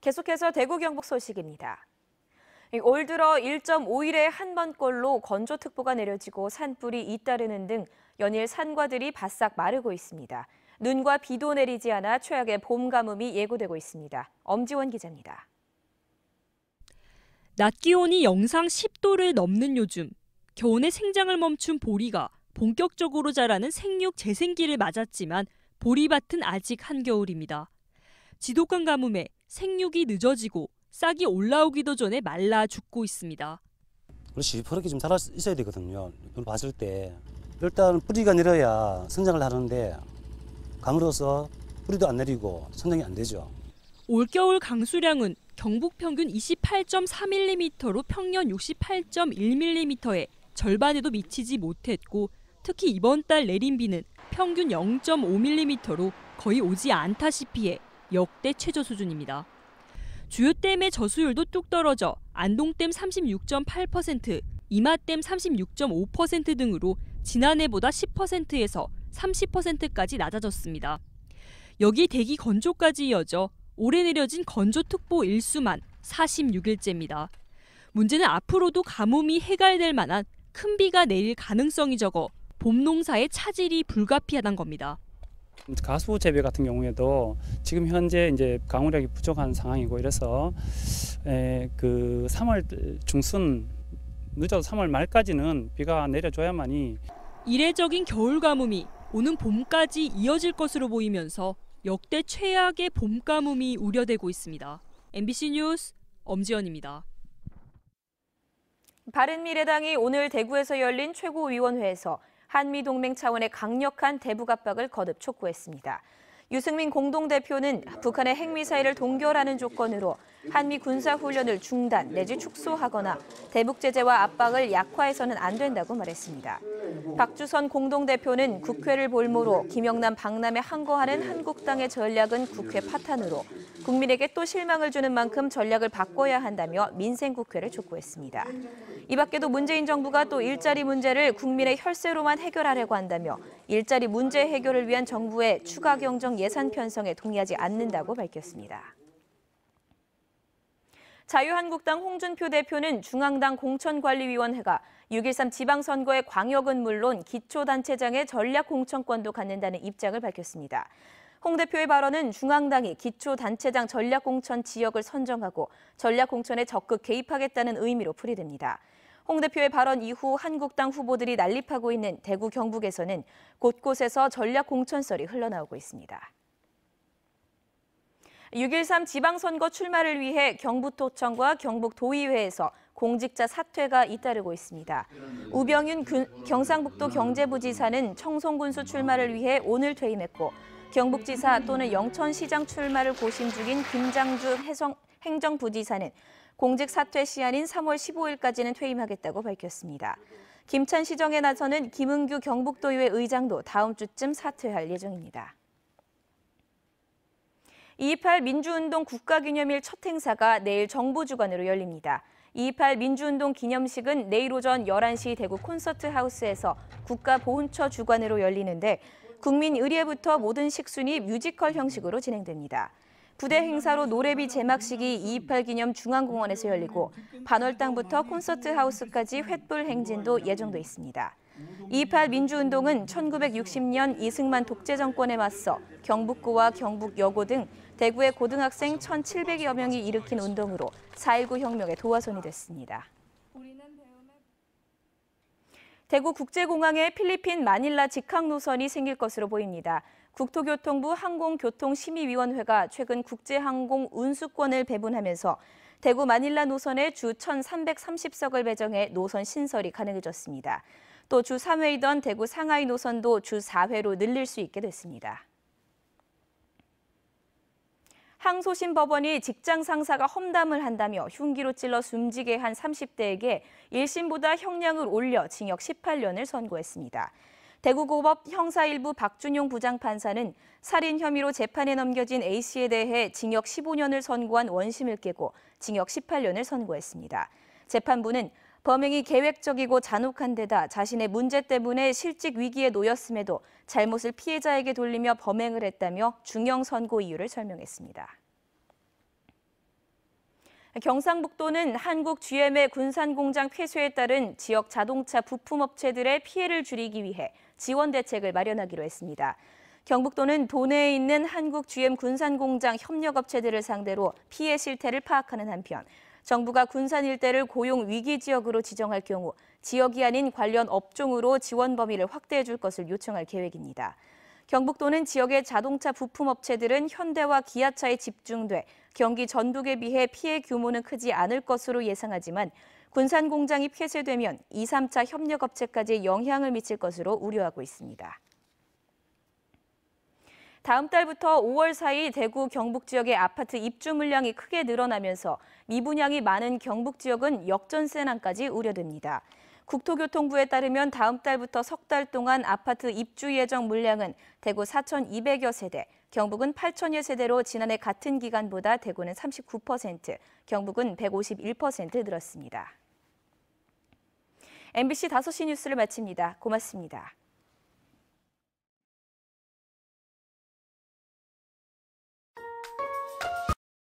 계속해서 대구 경북 소식입니다. 올 들어 1.5일에 한 번꼴로 건조특보가 내려지고 산불이 잇따르는 등 연일 산과들이 바싹 마르고 있습니다. 눈과 비도 내리지 않아 최악의 봄 가뭄이 예고되고 있습니다. 엄지원 기자입니다. 낮 기온이 영상 10도를 넘는 요즘, 겨우내 생장을 멈춘 보리가 본격적으로 자라는 생육 재생기를 맞았지만 보리밭은 아직 한겨울입니다. 지독한 가뭄에 생육이 늦어지고 싹이 올라오기도 전에 말라 죽고 있습니다. 시퍼렇게 좀 자라 있어야 되거든요. 이걸 봤을 때 일단 뿌리가 내려야 성장을 하는데 가물어서 뿌리도 안 내리고 성장이 안 되죠. 올겨울 강수량은 경북 평균 28.4mm로 평년 68.1mm의 절반에도 미치지 못했고 특히 이번 달 내린 비는 평균 0.5mm로 거의 오지 않다시피 해 역대 최저 수준입니다. 주요 댐의 저수율도 뚝 떨어져 안동댐 36.8%, 이마댐 36.5% 등으로 지난해보다 10%에서 30%까지 낮아졌습니다. 여기 대기 건조까지 이어져 올해 내려진 건조특보 일수만 46일째입니다. 문제는 앞으로도 가뭄이 해갈될 만한 큰 비가 내릴 가능성이 적어 봄 농사의 차질이 불가피하다는 겁니다. 가수 재배 같은 경우에도 지금 현재 이제 강우량이 부족한 상황이고 이래서 그 3월 중순 늦어도 3월 말까지는 비가 내려줘야만이 이례적인 겨울 가뭄이 오는 봄까지 이어질 것으로 보이면서 역대 최악의 봄 가뭄이 우려되고 있습니다. MBC 뉴스 엄지연입니다. 바른미래당이 오늘 대구에서 열린 최고위원회에서 한미동맹 차원의 강력한 대북 압박을 거듭 촉구했습니다. 유승민 공동대표는 북한의 핵미사일을 동결하는 조건으로 한미 군사훈련을 중단 내지 축소하거나 대북 제재와 압박을 약화해서는 안 된다고 말했습니다. 박주선 공동대표는 국회를 볼모로 김영남 박람회 항거하는 한국당의 전략은 국회 파탄으로 국민에게 또 실망을 주는 만큼 전략을 바꿔야 한다며 민생국회를 촉구했습니다. 이 밖에도 문재인 정부가 또 일자리 문제를 국민의 혈세로만 해결하려고 한다며 일자리 문제 해결을 위한 정부의 추가 경정 예산 편성에 동의하지 않는다고 밝혔습니다. 자유한국당 홍준표 대표는 중앙당 공천관리위원회가 6.13 지방선거의 광역은 물론 기초단체장의 전략공천권도 갖는다는 입장을 밝혔습니다. 홍 대표의 발언은 중앙당이 기초단체장 전략공천 지역을 선정하고 전략공천에 적극 개입하겠다는 의미로 풀이됩니다. 홍 대표의 발언 이후 한국당 후보들이 난립하고 있는 대구 경북에서는 곳곳에서 전략공천설이 흘러나오고 있습니다. 6.13 지방선거 출마를 위해 경북도청과 경북도의회에서 공직자 사퇴가 잇따르고 있습니다. 우병윤 경상북도 경제부지사는 청송군수 출마를 위해 오늘 퇴임했고 경북지사 또는 영천시장 출마를 고심 중인 김장주 행정부지사는 공직 사퇴 시한인 3월 15일까지는 퇴임하겠다고 밝혔습니다. 김천시정에 나서는 김은규 경북도의회 의장도 다음 주쯤 사퇴할 예정입니다. 2.28 민주운동 국가기념일 첫 행사가 내일 정부 주관으로 열립니다. 2.28 민주운동 기념식은 내일 오전 11시 대구 콘서트하우스에서 국가보훈처 주관으로 열리는데 국민의례부터 모든 식순이 뮤지컬 형식으로 진행됩니다. 부대 행사로 노래비 제막식이 2.28 기념 중앙공원에서 열리고 반월당부터 콘서트하우스까지 횃불 행진도 예정돼 있습니다. 2.28 민주운동은 1960년 이승만 독재 정권에 맞서 경북고와 경북여고 등 대구의 고등학생 1,700여 명이 일으킨 운동으로 4.19 혁명의 도화선이 됐습니다. 대구 국제공항에 필리핀 마닐라 직항 노선이 생길 것으로 보입니다. 국토교통부 항공교통심의위원회가 최근 국제항공 운수권을 배분하면서 대구 마닐라 노선에 주 1,330석을 배정해 노선 신설이 가능해졌습니다. 또 주 3회이던 대구 상하이 노선도 주 4회로 늘릴 수 있게 됐습니다. 항소심 법원이 직장 상사가 험담을 한다며 흉기로 찔러 숨지게 한 30대에게 1심보다 형량을 올려 징역 18년을 선고했습니다. 대구고법 형사 1부 박준용 부장판사는 살인 혐의로 재판에 넘겨진 A씨에 대해 징역 15년을 선고한 원심을 깨고 징역 18년을 선고했습니다. 재판부는 범행이 계획적이고 잔혹한 데다 자신의 문제 때문에 실직 위기에 놓였음에도 잘못을 피해자에게 돌리며 범행을 했다며 중형 선고 이유를 설명했습니다. 경상북도는 한국 GM의 군산 공장 폐쇄에 따른 지역 자동차 부품업체들의 피해를 줄이기 위해 지원 대책을 마련하기로 했습니다. 경북도는 도내에 있는 한국 GM 군산 공장 협력업체들을 상대로 피해 실태를 파악하는 한편 정부가 군산 일대를 고용 위기 지역으로 지정할 경우 지역이 아닌 관련 업종으로 지원 범위를 확대해 줄 것을 요청할 계획입니다. 경북도는 지역의 자동차 부품업체들은 현대와 기아차에 집중돼 경기 전북에 비해 피해 규모는 크지 않을 것으로 예상하지만 군산 공장이 폐쇄되면 2, 3차 협력업체까지 영향을 미칠 것으로 우려하고 있습니다. 다음 달부터 5월 사이 대구 경북 지역의 아파트 입주 물량이 크게 늘어나면서 미분양이 많은 경북 지역은 역전세난까지 우려됩니다. 국토교통부에 따르면 다음 달부터 석 달 동안 아파트 입주 예정 물량은 대구 4,200여 세대, 경북은 8,000여 세대로 지난해 같은 기간보다 대구는 39%, 경북은 151% 늘었습니다. MBC 5시 뉴스를 마칩니다. 고맙습니다.